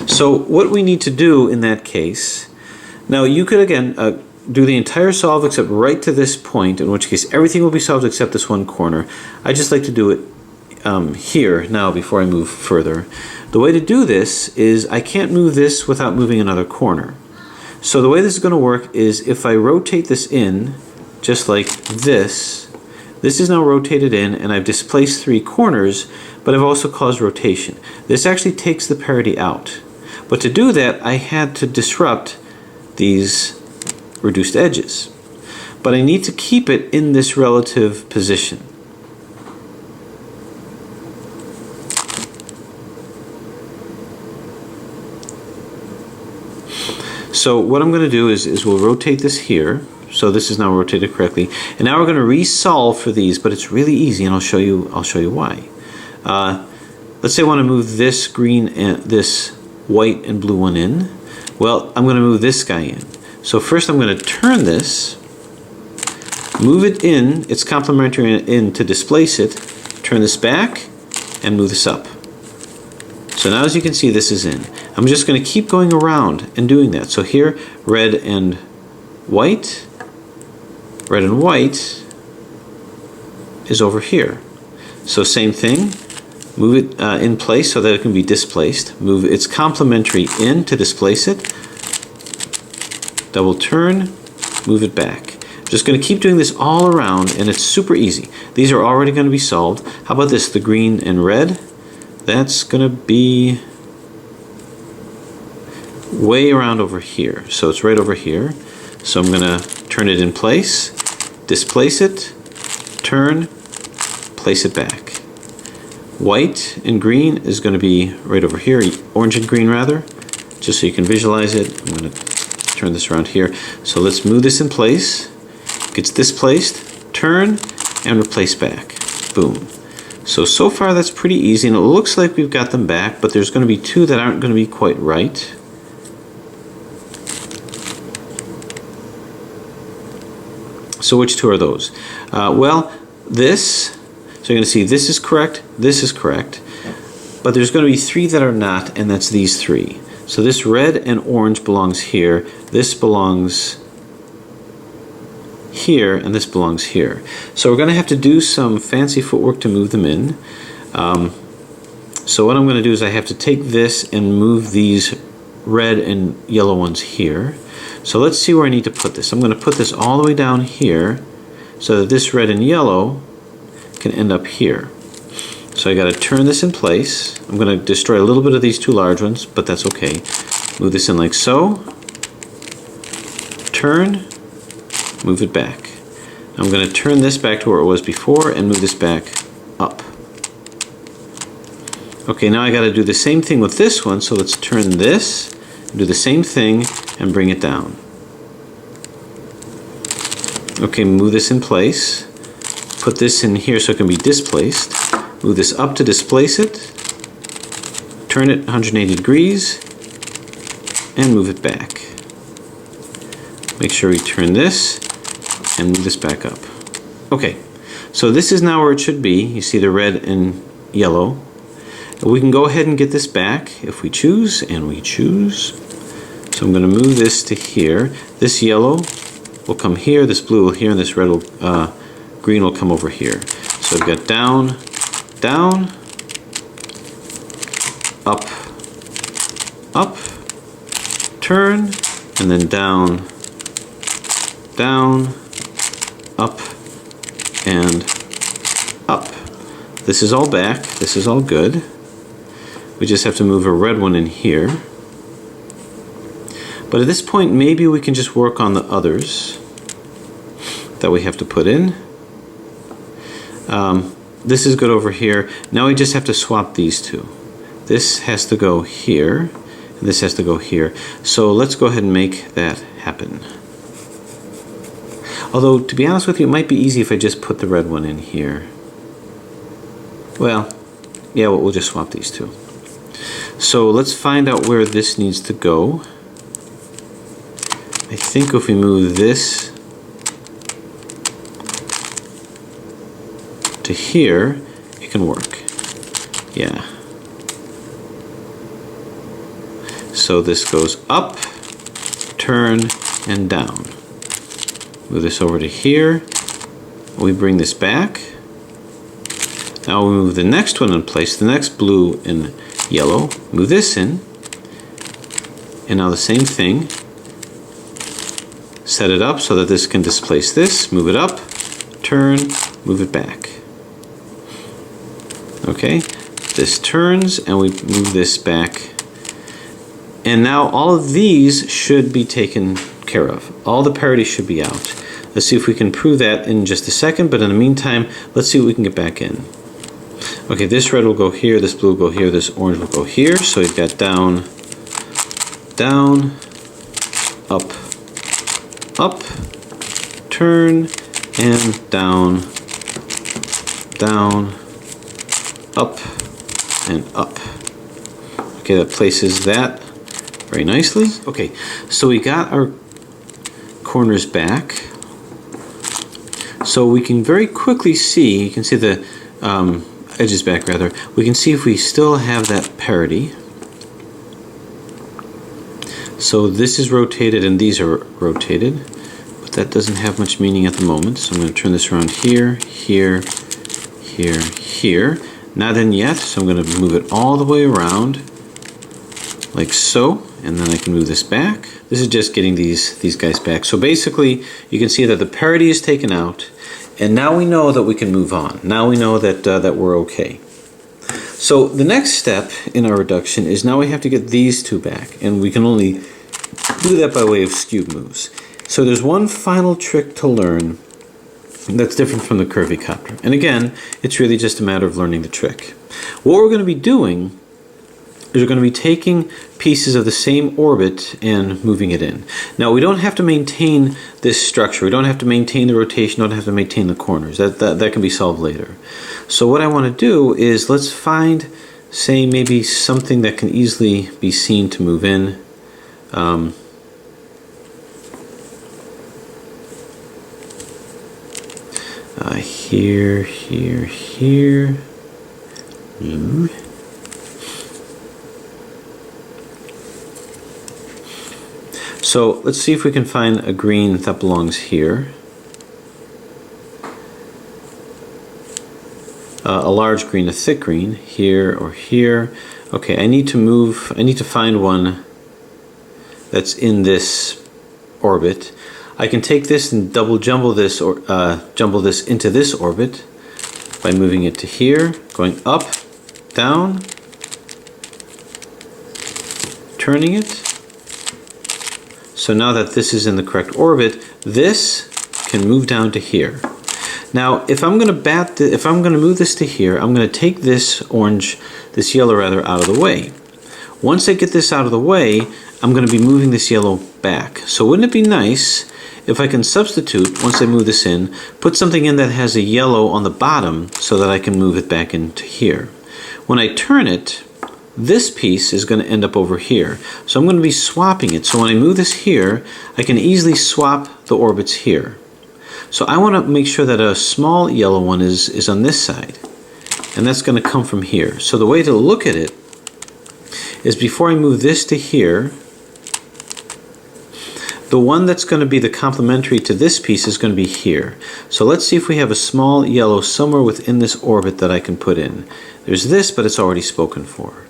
So what we need to do in that case, now you could again do the entire solve except right to this point, in which case everything will be solved except this one corner. I just like to do it here now before I move further. The way to do this is I can't move this without moving another corner. So the way this is going to work is if I rotate this in, just like this, this is now rotated in and I've displaced 3 corners, but I've also caused rotation. This actually takes the parity out. But to do that, I had to disrupt these reduced edges. But I need to keep it in this relative position. So what I'm going to do is we'll rotate this here. So this is now rotated correctly. And now we're going to resolve for these, but it's really easy, and I'll show you why. Let's say I want to move this green and this white and blue one in. Well, I'm going to move this guy in. So first I'm going to turn this, move it in, it's complementary in to displace it, turn this back, and move this up. So now as you can see, this is in. I'm just going to keep going around and doing that. So here, red and white is over here. So same thing, move it in place so that it can be displaced. Move its complementary in to displace it. Double turn, move it back. I'm just going to keep doing this all around, and it's super easy. These are already going to be solved. How about this, the green and red? That's going to be way around over here. So it's right over here. So I'm going to turn it in place, displace it, turn, place it back. White and green is going to be right over here, orange and green rather, just so you can visualize it. I'm going to turn this around here. So let's move this in place. Gets displaced, turn, and replace back. Boom. So far that's pretty easy, and it looks like we've got them back, but there's going to be 2 that aren't going to be quite right. So which 2 are those? Well, this, so you're going to see this is correct, but there's going to be 3 that are not, and that's these 3. So this red and orange belongs here, this belongs here, and this belongs here. So we're going to have to do some fancy footwork to move them in. So what I'm going to do is I have to take this and move these red and yellow ones here. So let's see where I need to put this. I'm going to put this all the way down here so that this red and yellow can end up here. So I got to turn this in place. I'm going to destroy a little bit of these 2 large ones, but that's okay. Move this in like so. Turn. Move it back. I'm going to turn this back to where it was before and move this back up. Okay, now I got to do the same thing with this one, so let's turn this, do the same thing, and bring it down. Okay, move this in place. Put this in here so it can be displaced. Move this up to displace it. Turn it 180 degrees, and move it back. Make sure we turn this and move this back up. Okay, so this is now where it should be. You see the red and yellow. We can go ahead and get this back if we choose, and we choose. So I'm going to move this to here. This yellow will come here, this blue will here, and this red will, green will come over here. So I've got down, down, up, up, turn, and then down, down, up, and up. This is all back, this is all good. We just have to move a red one in here. But at this point, maybe we can just work on the others that we have to put in. This is good over here. Now we just have to swap these 2. This has to go here, and this has to go here. So let's go ahead and make that happen. Although, to be honest with you, it might be easy if I just put the red one in here. Well, yeah, we'll just swap these 2. So let's find out where this needs to go. I think if we move this to here, it can work. Yeah. So this goes up, turn, and down. Move this over to here. We bring this back. Now we move the next one in place, the next blue and yellow. Move this in. And now the same thing. Set it up so that this can displace this. Move it up, turn, move it back. Okay, this turns and we move this back. And now all of these should be taken care of. All the parity should be out. Let's see if we can prove that in just a second, but in the meantime, let's see what we can get back in. Okay, this red will go here, this blue will go here, this orange will go here. So we've got down, down, up, up, turn, and down, down, up, and up. Okay, that places that very nicely. Okay, so we got our corners back. So we can very quickly see, you can see the edges back rather, we can see if we still have that parity. So this is rotated and these are rotated, but that doesn't have much meaning at the moment. So I'm going to turn this around here, here, here, here. Not in yet, so I'm going to move it all the way around, like so, and then I can move this back. This is just getting these guys back. So basically, you can see that the parity is taken out, and now we know that we can move on. Now we know that that we're okay. So the next step in our reduction is now we have to get these two back, and we can only do that by way of Skube moves. So there's one final trick to learn that's different from the Curvy Copter. And again, it's really just a matter of learning the trick. What we're going to be doing is we're going to be taking pieces of the same orbit and moving it in. Now, we don't have to maintain this structure. We don't have to maintain the rotation. We don't have to maintain the corners. That can be solved later. So what I want to do is let's find, say, maybe something that can easily be seen to move in. Here, here, here. So let's see if we can find a green that belongs here. A large green, a thick green, here or here. Okay, I need to find one that's in this orbit. I can take this and double jumble this or jumble this into this orbit by moving it to here, going up, down, turning it. So now that this is in the correct orbit, this can move down to here. Now, if I'm going to move this to here, I'm going to take this yellow rather, out of the way. Once I get this out of the way, I'm going to be moving this yellow back. So wouldn't it be nice if I can substitute, once I move this in, put something in that has a yellow on the bottom so that I can move it back into here. When I turn it, this piece is going to end up over here. So I'm going to be swapping it. So when I move this here, I can easily swap the orbits here. So I want to make sure that a small yellow one is on this side. And that's going to come from here. So the way to look at it is before I move this to here, the one that's going to be the complementary to this piece is going to be here. So let's see if we have a small yellow somewhere within this orbit that I can put in. There's this, but it's already spoken for.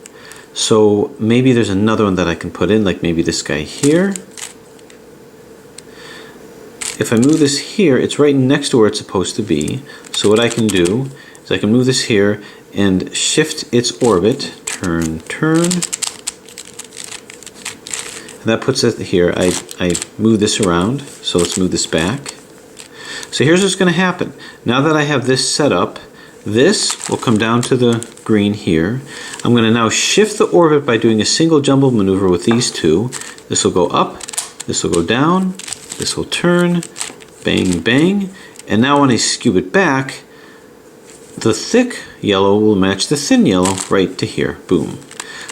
So maybe there's another one that I can put in, like maybe this guy here. If I move this here, it's right next to where it's supposed to be. So what I can do is I can move this here and shift its orbit, turn, turn. And that puts it here. I move this around, so let's move this back. So here's what's going to happen. Now that I have this set up, this will come down to the green here. I'm going to now shift the orbit by doing a single jumble maneuver with these two. This will go up, this will go down, this will turn, bang, bang. And now when I Skube it back, the thick yellow will match the thin yellow right to here. Boom.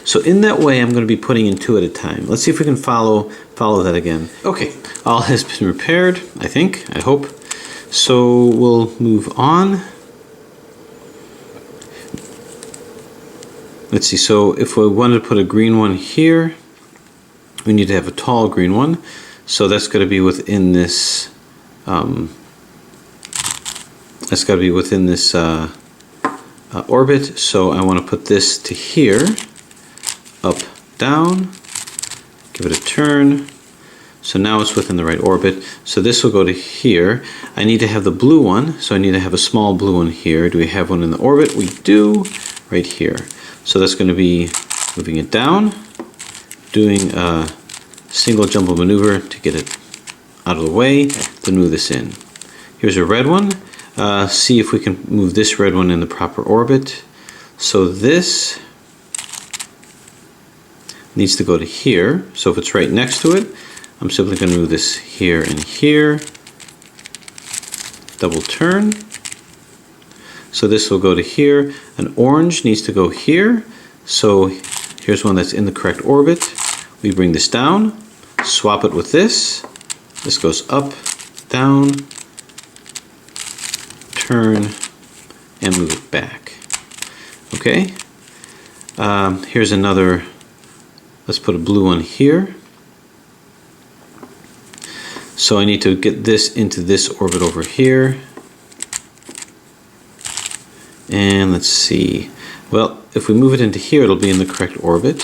So in that way, I'm going to be putting in two at a time. Let's see if we can follow that again. Okay, all has been repaired, I think, I hope. So we'll move on. Let's see, so if we wanted to put a green one here, we need to have a tall green one. So that's going to be within this. That's got to be within this orbit. So I want to put this to here, up, down, give it a turn. So now it's within the right orbit. So this will go to here. I need to have the blue one, so I need to have a small blue one here. Do we have one in the orbit? We do, right here. So that's going to be moving it down, doing a single jumble maneuver to get it out of the way, then move this in. Here's a red one. See if we can move this red one in the proper orbit. So this needs to go to here. So if it's right next to it, I'm simply going to move this here and here. Double turn. So this will go to here. An orange needs to go here. So here's one that's in the correct orbit. We bring this down, swap it with this. This goes up, down, turn, and move it back. Okay. Here's another. Let's put a blue one here. So I need to get this into this orbit over here. And let's see. Well, if we move it into here, it'll be in the correct orbit.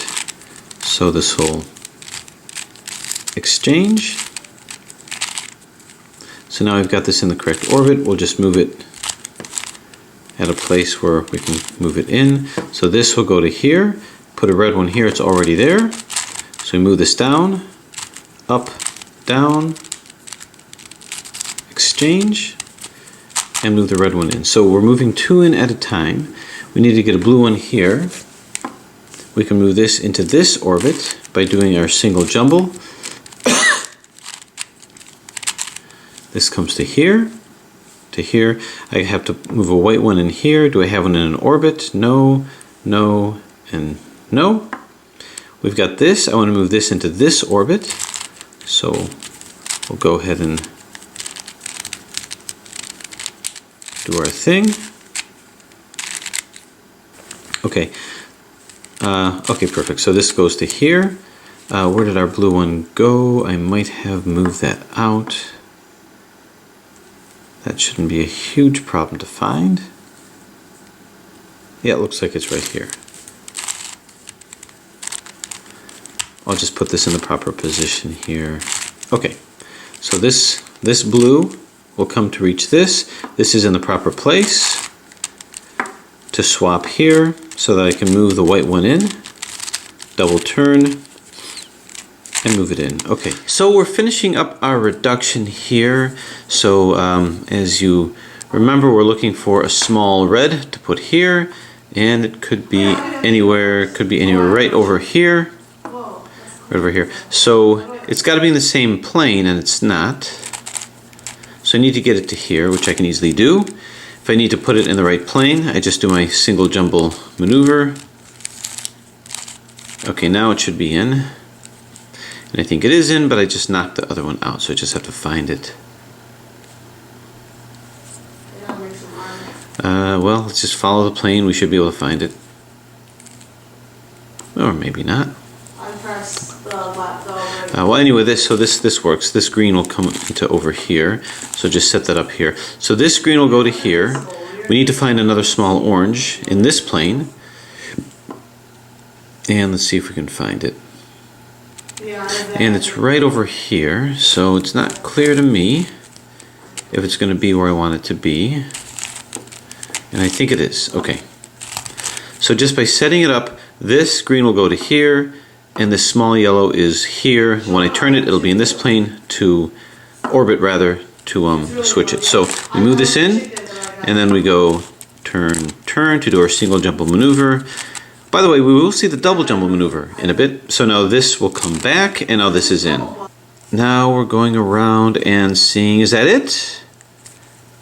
So this will exchange. So now we've got this in the correct orbit. We'll just move it at a place where we can move it in. So this will go to here. Put a red one here. It's already there. So we move this down, up, down, exchange, and move the red one in. So we're moving two in at a time. We need to get a blue one here. We can move this into this orbit by doing our single jumble. This comes to here, to here. I have to move a white one in here. Do I have one in an orbit? No, no, and no. We've got this. I want to move this into this orbit. So we'll go ahead and do our thing. Okay. Okay, perfect. So this goes to here. Where did our blue one go? I might have moved that out. That shouldn't be a huge problem to find. Yeah, it looks like it's right here. I'll just put this in the proper position here. Okay, so this blue will come to reach this. This is in the proper place to swap here so that I can move the white one in, double turn, and move it in. Okay, so we're finishing up our reduction here. So as you remember, we're looking for a small red to put here, and it could be anywhere. It could be anywhere right over here. Right over here. So it's got to be in the same plane, and it's not. So I need to get it to here, which I can easily do. If I need to put it in the right plane, I just do my single jumble maneuver. Okay, now it should be in. And I think it is in, but I just knocked the other one out, so I just have to find it. Well, let's just follow the plane. We should be able to find it. Or maybe not. Well, anyway, this works. This green will come to over here. So just set that up here. So this green will go to here. We need to find another small orange in this plane. And let's see if we can find it. And it's right over here, so it's not clear to me if it's going to be where I want it to be. And I think it is. Okay. So just by setting it up, this green will go to here, and this small yellow is here. When I turn it, it'll be in this plane to orbit, rather, to switch it. So we move this in, and then we go turn, turn to do our single jumble maneuver. By the way, we will see the double jumble maneuver in a bit. So now this will come back, and now this is in. Now we're going around and seeing, is that it?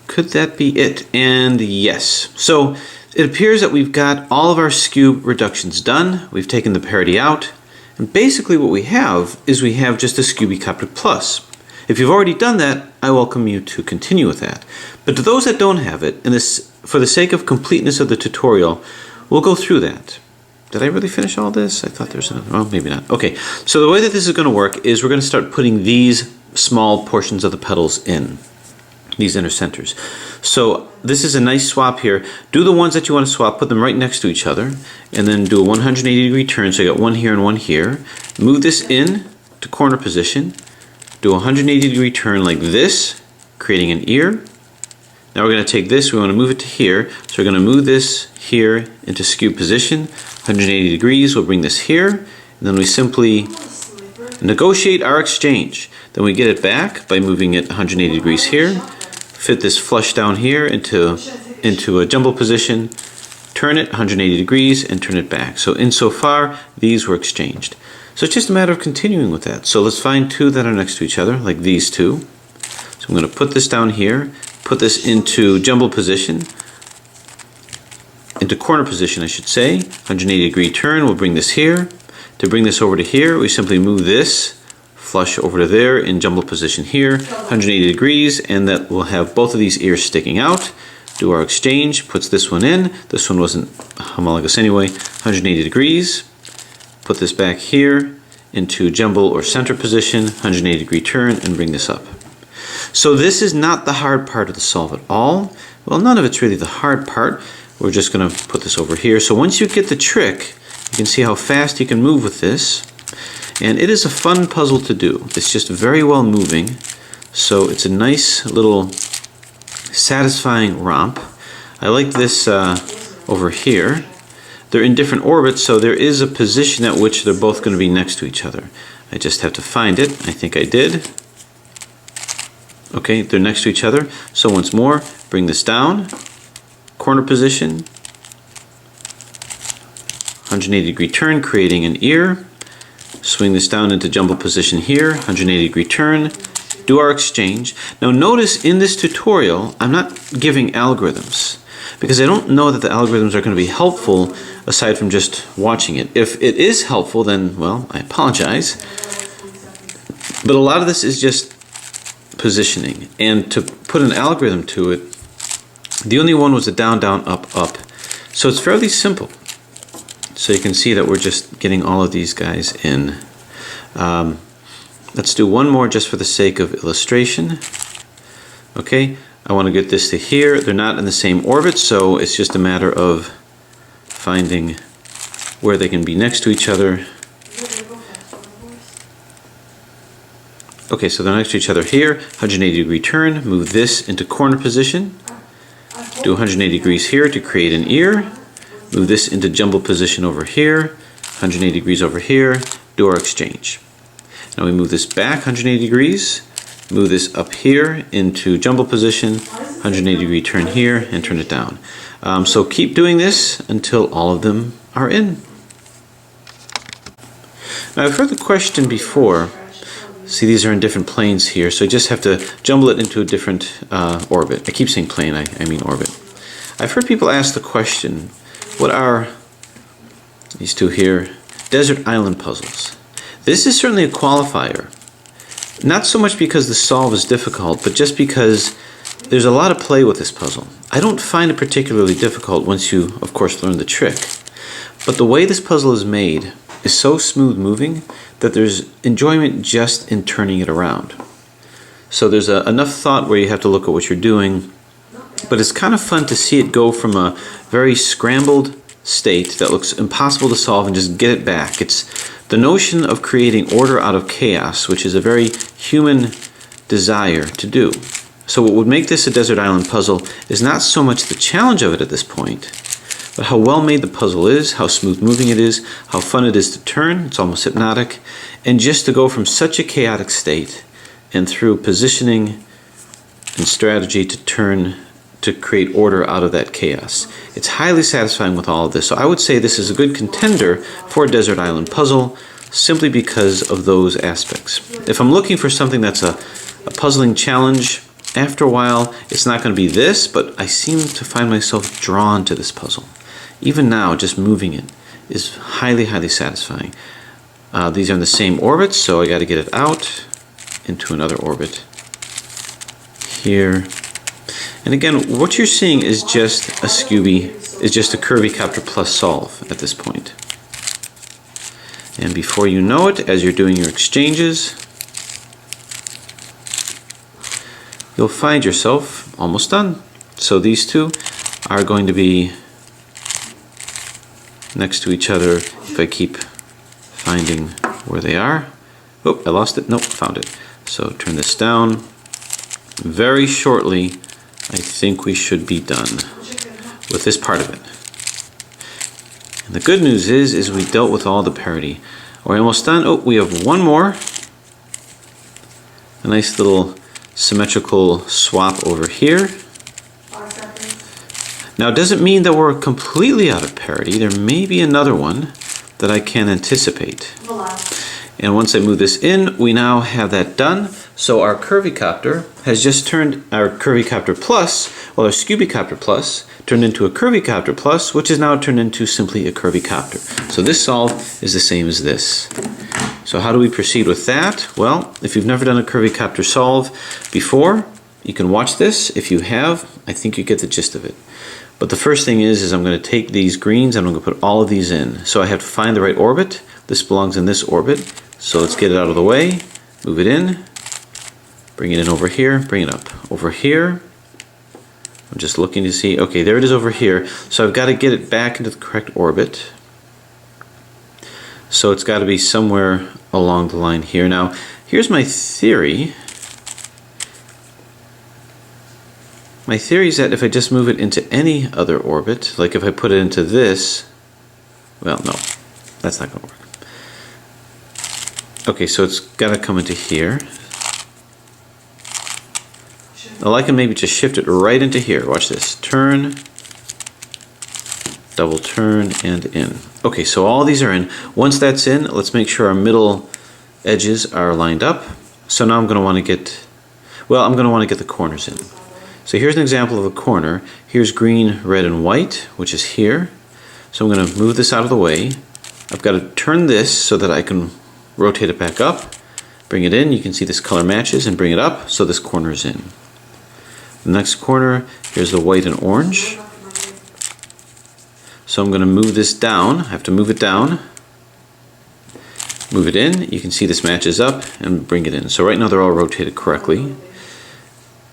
Could that be it? And yes. So it appears that we've got all of our Skube reductions done. We've taken the parity out. And basically what we have is we have just a Skewby Copter Plus. If you've already done that, I welcome you to continue with that. But to those that don't have it, and this, for the sake of completeness of the tutorial, we'll go through that. Did I really finish all this? I thought there's another, well, maybe not. Okay, so the way that this is going to work is we're going to start putting these small portions of the petals in, these inner centers. So this is a nice swap here. Do the ones that you want to swap, put them right next to each other, and then do a 180-degree turn. So you got one here and one here. Move this in to corner position. Do a 180-degree turn like this, creating an ear. Now we're going to take this, we want to move it to here. So we're going to move this here into Skube position. 180 degrees, we'll bring this here. And then we simply negotiate our exchange. Then we get it back by moving it 180 degrees here. Fit this flush down here into a jumble position, turn it 180 degrees and turn it back. So insofar, these were exchanged. So it's just a matter of continuing with that. So let's find two that are next to each other, like these two. So I'm going to put this down here, put this into jumble position, into corner position I should say, 180 degree turn, we'll bring this here. To bring this over to here, we simply move this flush over to there in jumble position here, 180 degrees, and that will have both of these ears sticking out. Do our exchange, puts this one in. This one wasn't homologous anyway, 180 degrees. Put this back here into jumble or center position, 180 degree turn, and bring this up. So this is not the hard part of the solve at all. Well, none of it's really the hard part. We're just going to put this over here. So once you get the trick, you can see how fast you can move with this. And it is a fun puzzle to do. It's just very well moving. So it's a nice little satisfying romp. I like this over here. They're in different orbits, so there is a position at which they're both going to be next to each other. I just have to find it. I think I did. Okay, they're next to each other. So once more, bring this down. Corner position. 180 degree turn, creating an ear. Swing this down into jumble position here, 180 degree turn, do our exchange. Now notice in this tutorial, I'm not giving algorithms because I don't know that the algorithms are going to be helpful aside from just watching it. If it is helpful, then, well, I apologize. But a lot of this is just positioning. And to put an algorithm to it, the only one was a down, down, up, up. So it's fairly simple. So you can see that we're just getting all of these guys in. Let's do one more just for the sake of illustration. Okay, I want to get this to here. They're not in the same orbit, so it's just a matter of finding where they can be next to each other. Okay, so they're next to each other here. 180 degree turn, move this into corner position. Do 180 degrees here to create an ear. Move this into jumble position over here, 180 degrees over here, do our exchange. Now we move this back 180 degrees, move this up here into jumble position, 180 degree turn here, and turn it down. So keep doing this until all of them are in. Now I've heard the question before. See, these are in different planes here, so you just have to jumble it into a different orbit. I keep saying plane, I mean orbit. I've heard people ask the question, what are these two here? Desert island puzzles. This is certainly a qualifier. Not so much because the solve is difficult, but just because there's a lot of play with this puzzle. I don't find it particularly difficult once you, of course, learn the trick. But the way this puzzle is made is so smooth moving that there's enjoyment just in turning it around. So there's enough thought where you have to look at what you're doing, but it's kind of fun to see it go from a very scrambled state that looks impossible to solve and just get it back. It's the notion of creating order out of chaos, which is a very human desire to do. So what would make this a desert island puzzle is not so much the challenge of it at this point, but how well made the puzzle is, how smooth moving it is, how fun it is to turn, it's almost hypnotic, and just to go from such a chaotic state and through positioning and strategy to create order out of that chaos. It's highly satisfying with all of this. So I would say this is a good contender for a desert island puzzle simply because of those aspects. If I'm looking for something that's a puzzling challenge, after a while it's not going to be this, but I seem to find myself drawn to this puzzle. Even now, just moving it is highly, highly satisfying. These are in the same orbit, so I got to get it out into another orbit here. And again, what you're seeing is just a Curvy Copter Plus solve at this point. And before you know it, as you're doing your exchanges, you'll find yourself almost done. So these two are going to be next to each other if I keep finding where they are. Oh, I lost it. Nope, found it. So turn this down. Very shortly, I think we should be done with this part of it. And the good news is we dealt with all the parity. We're almost done. Oh, we have one more. A nice little symmetrical swap over here. Now it doesn't mean that we're completely out of parity. There may be another one that I can anticipate. And once I move this in, we now have that done. So our Curvy Copter has just turned our Curvy Copter Plus, well, our Skewby Copter Plus turned into a Curvy Copter Plus, which is now turned into simply a Curvy Copter. So this solve is the same as this. So how do we proceed with that? Well, if you've never done a Curvy Copter solve before, you can watch this. If you have, I think you get the gist of it. But the first thing is I'm going to take these greens and I'm going to put all of these in. So I have to find the right orbit. This belongs in this orbit. So let's get it out of the way, move it in, bring it in over here, bring it up. Over here, I'm just looking to see, okay, there it is over here. So I've got to get it back into the correct orbit. So it's got to be somewhere along the line here. Now, here's my theory. My theory is that if I just move it into any other orbit, like if I put it into this, well, no, that's not going to work. Okay, so it's got to come into here. Well, I can maybe just shift it right into here. Watch this. Turn, double turn, and in. Okay, so all these are in. Once that's in, let's make sure our middle edges are lined up. So now I'm going to want to get, well, I'm going to want to get the corners in. So here's an example of a corner. Here's green, red, and white, which is here. So I'm going to move this out of the way. I've got to turn this so that I can rotate it back up, bring it in. You can see this color matches, and bring it up so this corner is in. The next corner, here's the white and orange. So I'm going to move this down. I have to move it down, move it in. You can see this matches up, and bring it in. So right now they're all rotated correctly.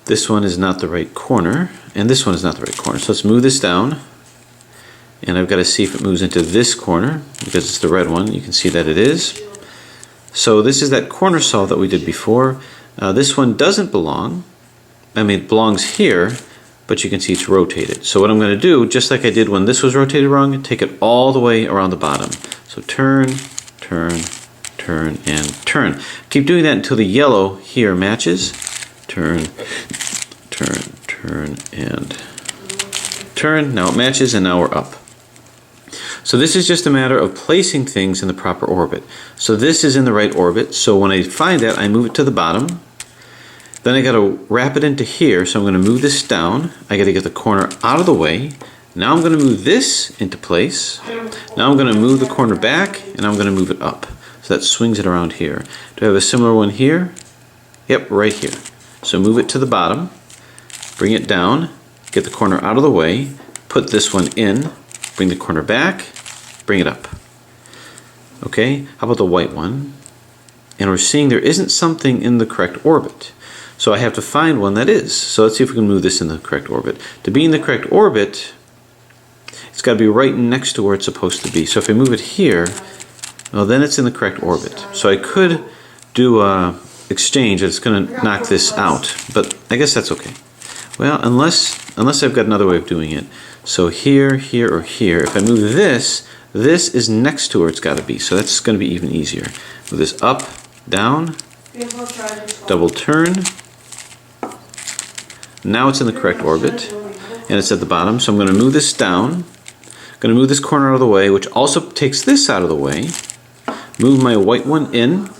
This one is not the right corner, and this one is not the right corner. So let's move this down, and I've got to see if it moves into this corner because it's the red one. You can see that it is. So this is that corner solve that we did before. This one doesn't belong. I mean, it belongs here, but you can see it's rotated. So what I'm going to do, just like I did when this was rotated wrong, take it all the way around the bottom. So turn, turn, turn, and turn. Keep doing that until the yellow here matches. Turn, turn, turn, and turn. Now it matches, and now we're up. So this is just a matter of placing things in the proper orbit. So this is in the right orbit. So when I find that, I move it to the bottom. Then I got to wrap it into here. So I'm going to move this down. I got to get the corner out of the way. Now I'm going to move this into place. Now I'm going to move the corner back, and I'm going to move it up. So that swings it around here. Do I have a similar one here? Yep, right here. So move it to the bottom, bring it down, get the corner out of the way, put this one in, bring the corner back, bring it up. Okay, how about the white one? And we're seeing there isn't something in the correct orbit. So I have to find one that is. So let's see if we can move this in the correct orbit. To be in the correct orbit, it's got to be right next to where it's supposed to be. So if I move it here, well, then it's in the correct orbit. So I could do a exchange that's going to knock this out, but I guess that's okay. Well, unless I've got another way of doing it. So here, here, or here. If I move this, this is next to where it's got to be. So that's going to be even easier. Move this up, down, double turn. Now it's in the correct orbit, and it's at the bottom. So I'm going to move this down. I'm going to move this corner out of the way, which also takes this out of the way. Move my white one in.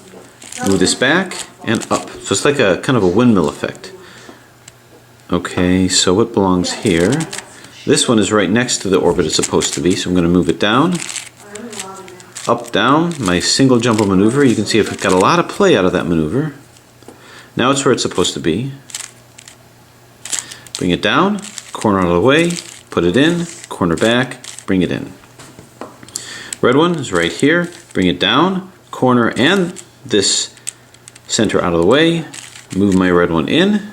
Move this back and up. So it's like a kind of a windmill effect. Okay, so what belongs here? This one is right next to the orbit it's supposed to be, so I'm going to move it down. Up, down, my single jumble maneuver. You can see I've got a lot of play out of that maneuver. Now it's where it's supposed to be. Bring it down, corner out of the way, put it in, corner back, bring it in. Red one is right here. bring it down, corner and this center out of the way, move my red one in,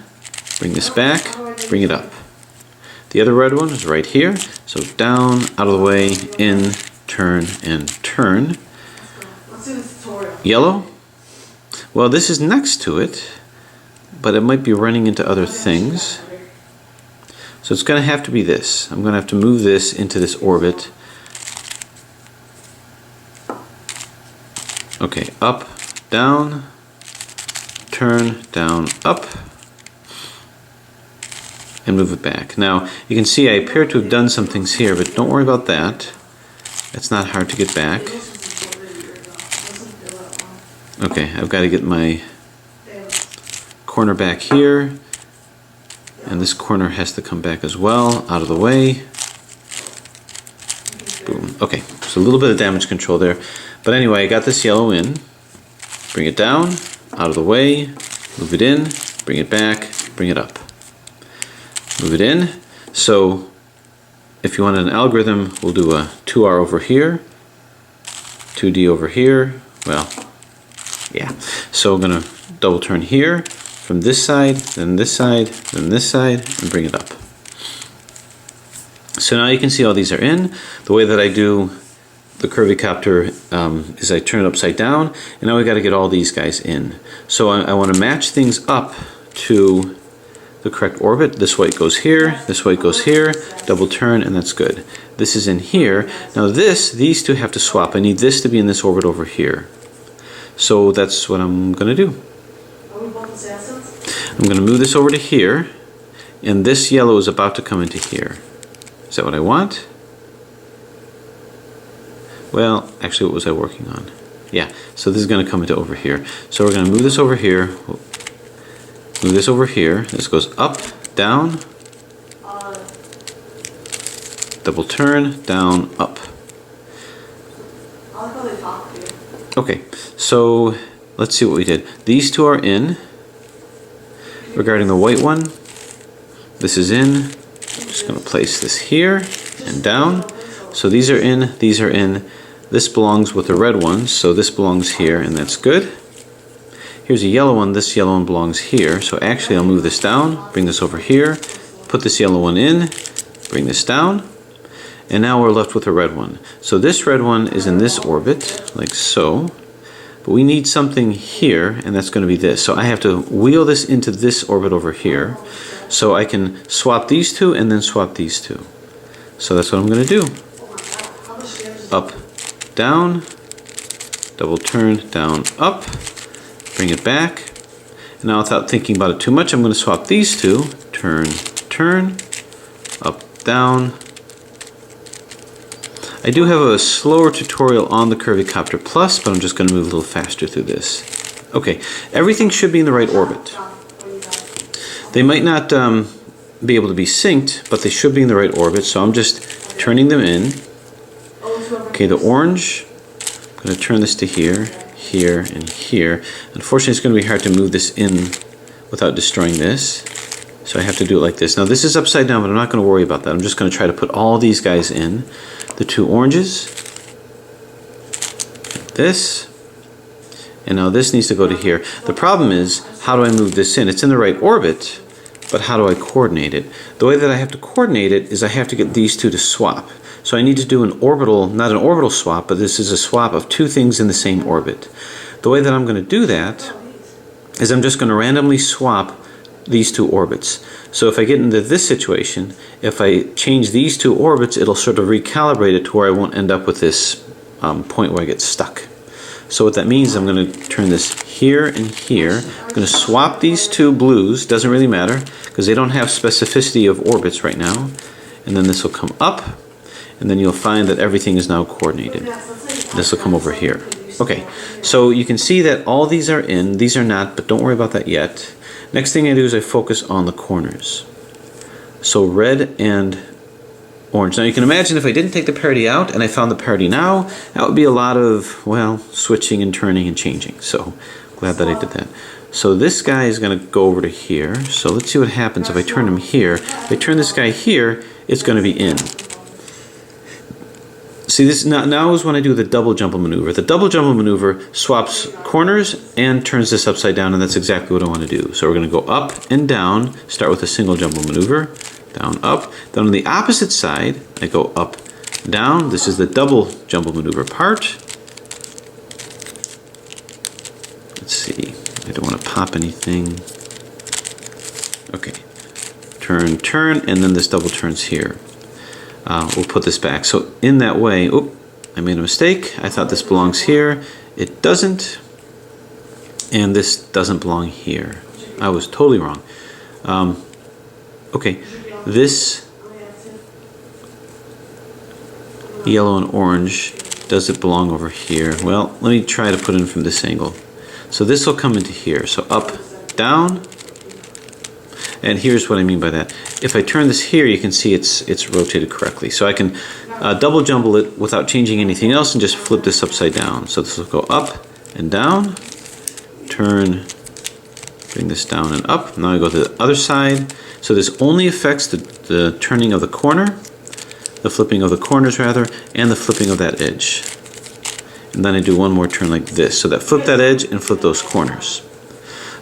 bring this back, bring it up. The other red one is right here, so down, out of the way, in, turn, and turn. Yellow? Well, this is next to it, but it might be running into other things. So it's going to have to be this. I'm going to have to move this into this orbit. Okay, up, down, turn, down, up, and move it back. Now, you can see I appear to have done some things here, but don't worry about that. It's not hard to get back. Okay, I've got to get my corner back here, and this corner has to come back as well, out of the way. Boom. Okay, so a little bit of damage control there. But anyway, I got this yellow in, bring it down, out of the way, move it in, bring it back, bring it up. Move it in. So if you want an algorithm, we'll do a 2R over here, 2D over here. Well, yeah. So I'm going to double turn here from this side, then this side, then this side, and bring it up. So now you can see all these are in. The way that I do the Curvy Copter is I turn it upside down, and now we got to get all these guys in. So I want to match things up to the correct orbit. This way it goes here, this way it goes here, double turn, and that's good. This is in here. Now these two have to swap. I need this to be in this orbit over here. So that's what I'm going to do. I'm going to move this over to here, and this yellow is about to come into here. Is that what I want? Well, actually, what was I working on? Yeah, so this is going to come into over here. So we're going to move this over here, move this over here. This goes up, down, double turn, down, up. Okay, so let's see what we did. These two are in. Regarding the white one, this is in. I'm just going to place this here and down. So these are in, these are in. This belongs with the red one, so this belongs here, and that's good. Here's a yellow one. This yellow one belongs here. So actually I'll move this down, bring this over here, put this yellow one in, bring this down, and now we're left with a red one. So this red one is in this orbit, like so. But we need something here, and that's going to be this. So I have to wheel this into this orbit over here. So I can swap these two and then swap these two. So that's what I'm going to do. Up, down, double turn, down, up, bring it back. And now without thinking about it too much, I'm going to swap these two. Turn, turn, up, down. I do have a slower tutorial on the Curvy Copter Plus, but I'm just going to move a little faster through this. Okay, everything should be in the right orbit. They might not be able to be synced, but they should be in the right orbit, so I'm just turning them in. Okay, the orange, I'm going to turn this to here, here, and here. Unfortunately, it's going to be hard to move this in without destroying this, so I have to do it like this. Now, this is upside down, but I'm not going to worry about that. I'm just going to try to put all these guys in. The two oranges, like this, and now this needs to go to here. The problem is, how do I move this in? It's in the right orbit, but how do I coordinate it? The way that I have to coordinate it is I have to get these two to swap. So I need to do an orbital, not an orbital swap, but this is a swap of two things in the same orbit. The way that I'm going to do that is I'm just going to randomly swap these two orbits. So if I get into this situation, if I change these two orbits, it'll sort of recalibrate it to where I won't end up with this point where I get stuck. So what that means is I'm going to turn this here and here. I'm going to swap these two blues, doesn't really matter, because they don't have specificity of orbits right now. And then this will come up, and then you'll find that everything is now coordinated. This will come over here. Okay, so you can see that all these are in, these are not, but don't worry about that yet. Next thing I do is I focus on the corners. So red and orange. Now you can imagine if I didn't take the parity out and I found the parity now, that would be a lot of, well, switching and turning and changing. So glad that I did that. So this guy is going to go over to here. So let's see what happens if I turn him here. If I turn this guy here, it's going to be in. See, this now is when I do the double jumble maneuver. The double jumble maneuver swaps corners and turns this upside down, and that's exactly what I want to do. So we're going to go up and down, start with a single jumble maneuver, down, up. Then on the opposite side, I go up, down. This is the double jumble maneuver part. Let's see, I don't want to pop anything. Okay, turn, turn, and then this double turns here. We'll put this back. So in that way, oop, I made a mistake. I thought this belongs here. It doesn't. And this doesn't belong here. I was totally wrong. Okay, this yellow and orange, does it belong over here? Well, let me try to put it in from this angle. So this will come into here. So up, down. And here's what I mean by that. If I turn this here, you can see it's rotated correctly. So I can double jumble it without changing anything else and just flip this upside down. So this will go up and down, turn, bring this down and up. Now I go to the other side. So this only affects the turning of the corner, the flipping of the corners rather, and the flipping of that edge. And then I do one more turn like this. So that flip that edge and flip those corners.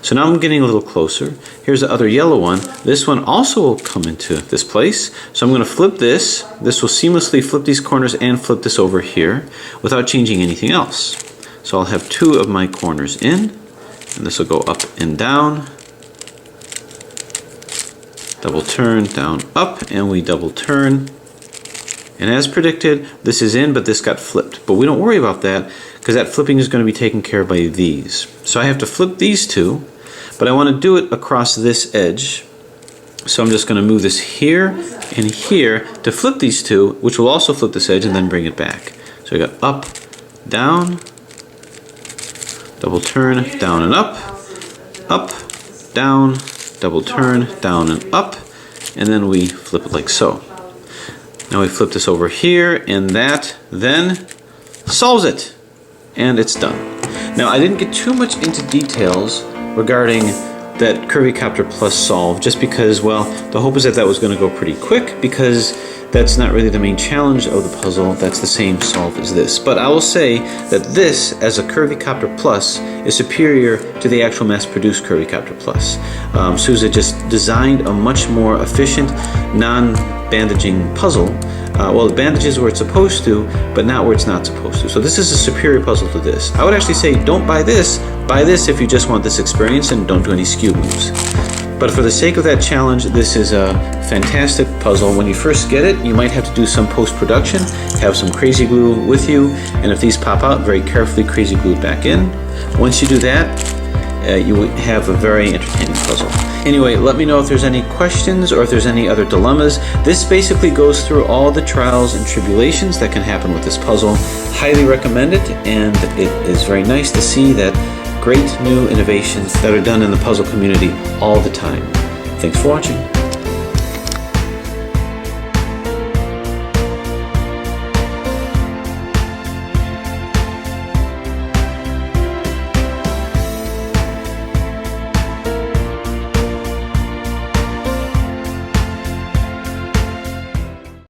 So now I'm getting a little closer. Here's the other yellow one. This one also will come into this place. So I'm going to flip this. This will seamlessly flip these corners and flip this over here without changing anything else. So I'll have two of my corners in, and this will go up and down. Double turn, down, up, and we double turn. And as predicted, this is in, but this got flipped. But we don't worry about that, because that flipping is going to be taken care of by these. So I have to flip these two, but I want to do it across this edge. So I'm just going to move this here and here to flip these two, which will also flip this edge and then bring it back. So I got up, down, double turn, down and up, down, double turn, down and up, and then we flip it like so. Now we flip this over here, and that then solves it. And it's done. Now I didn't get too much into details regarding that Curvy Copter Plus solve, just because, well, the hope is that that was going to go pretty quick, because that's not really the main challenge of the puzzle. That's the same solve as this. But I will say that this, as a Curvy Copter Plus, is superior to the actual mass-produced Curvy Copter Plus. Sousa just designed a much more efficient, non-bandaging puzzle. Well, it bandages where it's supposed to, but not where it's not supposed to. So this is a superior puzzle to this. I would actually say don't buy this. Buy this if you just want this experience, and don't do any Skube moves. But for the sake of that challenge, this is a fantastic puzzle. When you first get it, you might have to do some post-production, have some crazy glue with you, and if these pop out, very carefully crazy glued back in. Once you do that, you will have a very entertaining puzzle. Anyway, let me know if there's any questions or if there's any other dilemmas. This basically goes through all the trials and tribulations that can happen with this puzzle. Highly recommend it, and it is very nice to see that great new innovations that are done in the puzzle community all the time. Thanks for watching.